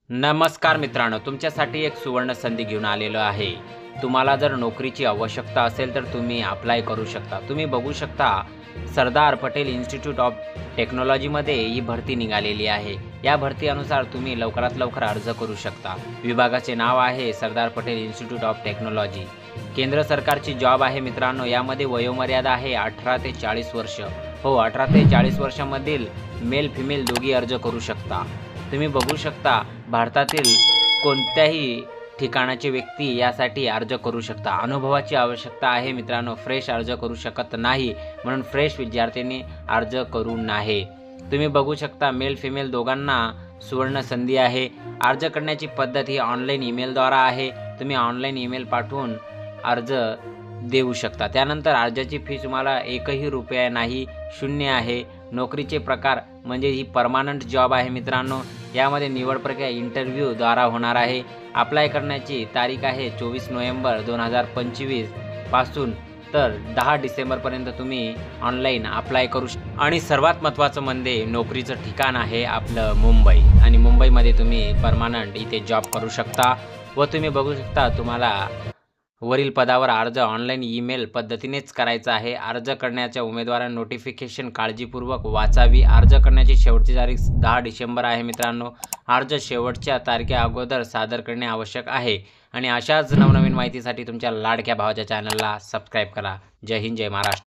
नमस्कार मित्रांनो, तुमच्यासाठी एक सुवर्ण संधी घेऊन आलेलो आहे। तुम्हाला जर नोकरीची आवश्यकता असेल तर तुम्ही अप्लाय करू शकता। तुम्ही बघू शकता सरदार पटेल इन्स्टिट्यूट ऑफ टेक्नॉलॉजीमध्ये ही भरती निघालेली आहे। या भरतीनुसार तुम्ही लवकरात लवकर अर्ज करू शकता। विभागाचे नाव आहे Sardar Patel institute of technology. केंद्र सरकारची जॉब आहे मित्रांनो। यामध्ये वयोमर्यादा आहे 18 ते 40 वर्ष। हो, 18 ते 40 वर्षामधील मेल फिमेल दोघी अर्ज करू शकता। तुम्ही बघू शकता भारतातील कोणत्याही ठिकाणाची व्यक्ती यासाठी अर्ज करू शकता। अनुभवाची आवश्यकता आहे मित्रांनो, फ्रेश अर्ज करू शकत नाही, म्हणून फ्रेश विद्यार्थ्यांनी अर्ज करू नये। तुम्ही बघू शकता मेल फिमेल दोघांना सुवर्ण संधी आहे। अर्ज करण्याची पद्धत ही ऑनलाईन ईमेलद्वारा आहे। तुम्ही ऑनलाईन ईमेल पाठवून अर्ज देऊ शकता। त्यानंतर अर्जाची फी तुम्हाला एकही रुपया नाही, शून्य आहे। नोकरीचे प्रकार म्हणजे ही परमानंट जॉब आहे मित्रांनो। यामध्ये निवड प्रक्रिया इंटरव्ह्यूद्वारा होणार आहे। अप्लाय करण्याची तारीख आहे 24 नोव्हेंबर 2025 पासून तर 10 डिसेंबरपर्यंत तुम्ही ऑनलाईन अप्लाय करू शकता। आणि सर्वात महत्त्वाचं म्हणजे नोकरीचं ठिकाण आहे आपलं मुंबई, आणि मुंबईमध्ये तुम्ही परमानंट इथे जॉब करू शकता। व तुम्ही बघू शकता तुम्हाला वरील पदावर अर्ज ऑनलाईन ईमेल पद्धतीनेच करायचा आहे। अर्ज करण्याच्या उमेदवारांना नोटिफिकेशन काळजीपूर्वक वाचावी। अर्ज करण्याची शेवटची तारीख 10 डिसेंबर आहे मित्रांनो। अर्ज शेवटच्या तारखे अगोदर सादर करणे आवश्यक आहे। आणि अशाच नवनवीन माहितीसाठी तुमच्या लाडक्या भावाच्या चॅनलला सबस्क्राईब करा। जय हिंद, जय महाराष्ट्र।